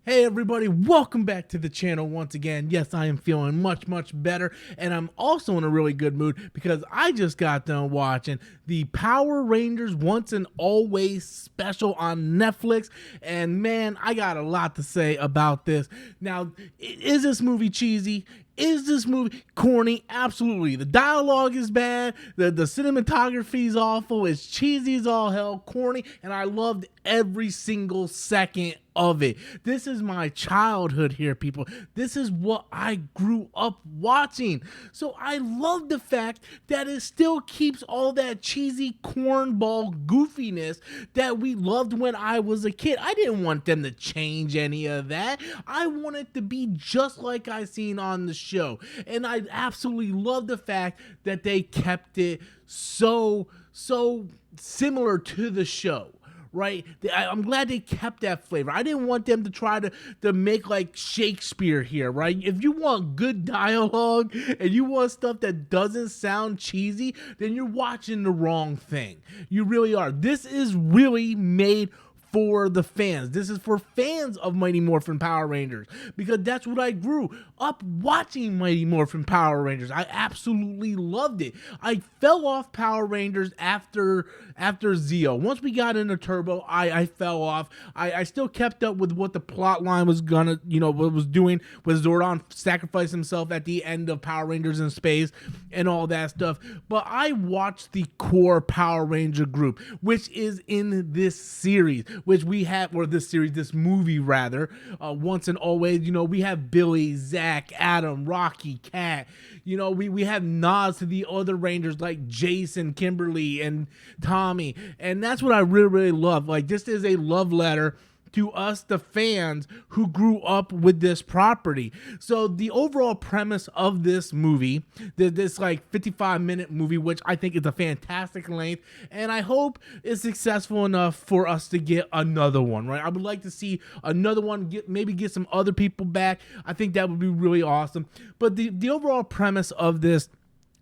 Hey everybody, welcome back to the channel once again. Yes, I am feeling much better, and I'm also in a really good mood because I just got done watching the Power Rangers Once and Always special on Netflix, and man, I got a lot to say about this. Now, is this movie cheesy? Is this movie corny? Absolutely. The dialogue is bad. The cinematography is awful. It's cheesy as all hell, corny, and I loved every single second of it. This is my childhood here, people. This is what I grew up watching. So I love the fact that it still keeps all that cheesy cornball goofiness that we loved when I was a kid. I didn't want them to change any of that. I want it to be just like I seen on the show. And I absolutely love the fact that they kept it so similar to the show. Right? I'm glad they kept that flavor. I didn't want them to try to make like Shakespeare here, right? If you want good dialogue and you want stuff that doesn't sound cheesy, then you're watching the wrong thing. You really are. This is really made for the fans. This is for fans of Mighty Morphin Power Rangers, because that's what I grew up watching, Mighty Morphin Power Rangers. I absolutely loved it. I fell off Power Rangers after Zeo. Once we got into Turbo, I fell off. I still kept up with what the plot line was gonna, what was doing with Zordon sacrifice himself at the end of Power Rangers in Space and all that stuff. But I watched the core Power Ranger group, which is in this series, which we have, or this movie rather, Once and Always. We have Billy, Zach, Adam, Rocky, Kat. We have nods to the other Rangers like Jason, Kimberly, and Tommy, and that's what I really love. Like, this is a love letter to us, the fans who grew up with this property. So the overall premise of this movie, this like 55-minute movie, which I think is a fantastic length, and I hope is successful enough for us to get another one, right? I would like to see another one, maybe get some other people back. I think that would be really awesome. But the overall premise of this,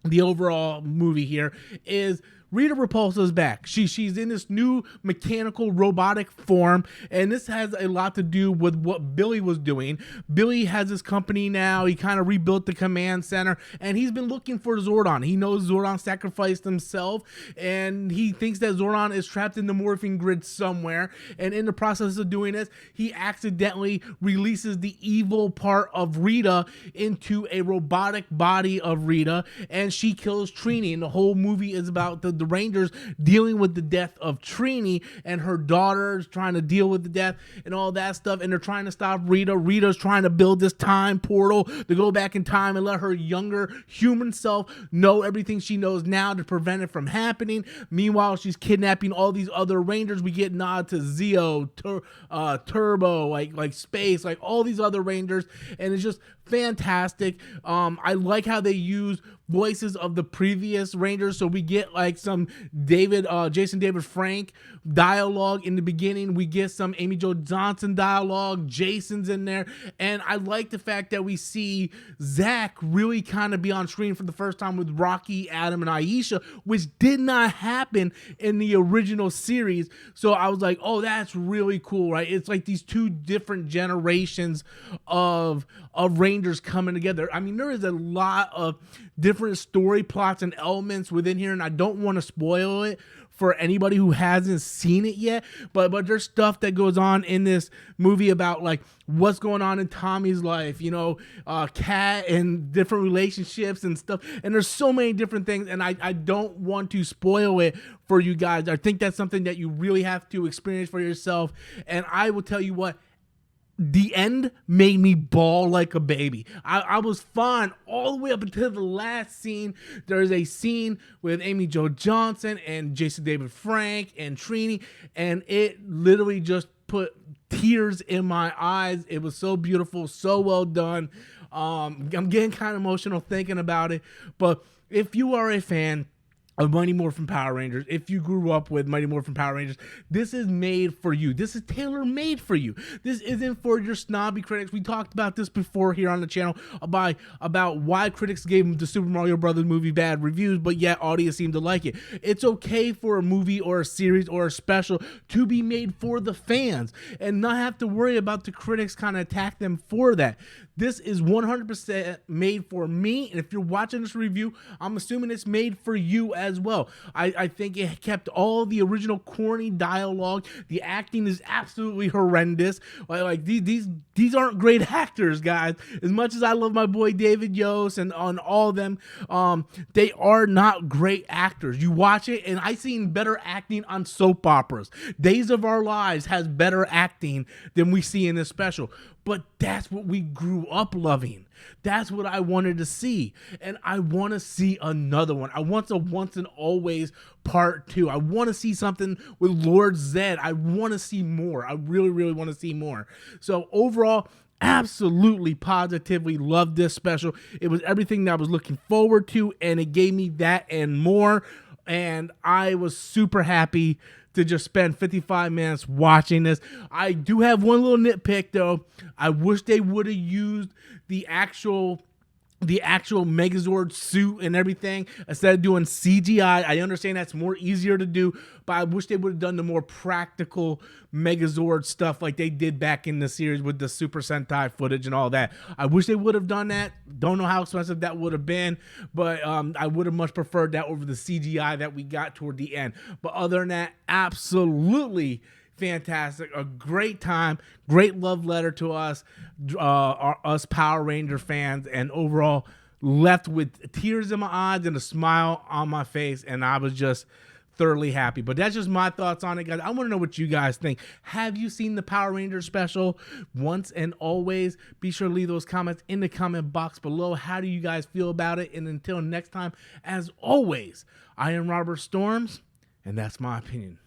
the overall movie here, is Rita Repulsa's back. She's in this new mechanical robotic form, and this has a lot to do with what Billy was doing. Billy has his company now. He kind of rebuilt the command center, and he's been looking for Zordon. He knows Zordon sacrificed himself, and he thinks that Zordon is trapped in the morphing grid somewhere, and in the process of doing this, he accidentally releases the evil part of Rita into a robotic body of Rita, and she kills Trini, and the whole movie is about the Rangers dealing with the death of Trini, and her daughter's trying to deal with the death and all that stuff, and they're trying to stop Rita. Rita's trying to build this time portal to go back in time and let her younger human self know everything she knows now to prevent it from happening. Meanwhile, she's kidnapping all these other Rangers. We get nod to Zeo, Turbo, like Space, like all these other Rangers, and it's just fantastic. I like how they use voices of the previous Rangers, so we get like some Jason David Frank dialogue in the beginning. We get some Amy Jo Johnson dialogue. Jason's in there, and I like the fact that we see Zach really kind of be on screen for the first time with Rocky, Adam, and Aisha, which did not happen in the original series. So I was like, oh, that's really cool, right? It's like these two different generations of Rangers coming together. I mean, there is a lot of different story plots and elements within here, and I don't want to spoil it for anybody who hasn't seen it yet, but there's stuff that goes on in this movie about like what's going on in Tommy's life, Kat and different relationships and stuff, and there's so many different things, and I don't want to spoil it for you guys. I think that's something that you really have to experience for yourself, and I will tell you what, the end made me bawl like a baby. I was fine all the way up until the last scene. There's a scene with Amy Jo Johnson and Jason David Frank and Trini, and it literally just put tears in my eyes. It was so beautiful, so well done. I'm getting kind of emotional thinking about it, but if you are a fan of Mighty Morphin Power Rangers. If you grew up with Mighty Morphin Power Rangers, this is made for you. This is tailor-made for you. This isn't for your snobby critics. We talked about this before here on the channel about why critics gave the Super Mario Brothers movie bad reviews, but yet audience seemed to like it. It's okay for a movie or a series or a special to be made for the fans and not have to worry about the critics kind of attack them for that. This is 100% made for me, and if you're watching this review, I'm assuming it's made for you as well. I think it kept all the original corny dialogue. The acting is absolutely horrendous. Like these aren't great actors, guys. As much as I love my boy David Yost and on all of them, they are not great actors. You watch it, and I've seen better acting on soap operas. Days of Our Lives has better acting than we see in this special. But that's what we grew up loving. That's what I wanted to see. And I want to see another one. I want a Once and Always Part 2. I want to see something with Lord Zed. I want to see more. I really, really want to see more. So overall, absolutely, positively loved this special. It was everything that I was looking forward to, and it gave me that and more. And I was super happy to just spend 55 minutes watching this. I do have one little nitpick though. I wish they would have used the actual Megazord suit and everything instead of doing CGI. I understand that's more easier to do, but I wish they would have done the more practical Megazord stuff like they did back in the series with the Super Sentai footage and all that. I wish they would have done that. Don't know how expensive that would have been, but I would have much preferred that over the CGI that we got toward the end. But other than that, absolutely fantastic, a great time, great love letter to us, us Power Ranger fans, and overall left with tears in my eyes and a smile on my face, and I was just thoroughly happy. But that's just my thoughts on it, guys. I want to know what you guys think. Have you seen the Power Rangers special Once and Always? Be sure to leave those comments in the comment box below. How do you guys feel about it? And until next time, as always, I am Robert Storms, and that's my opinion.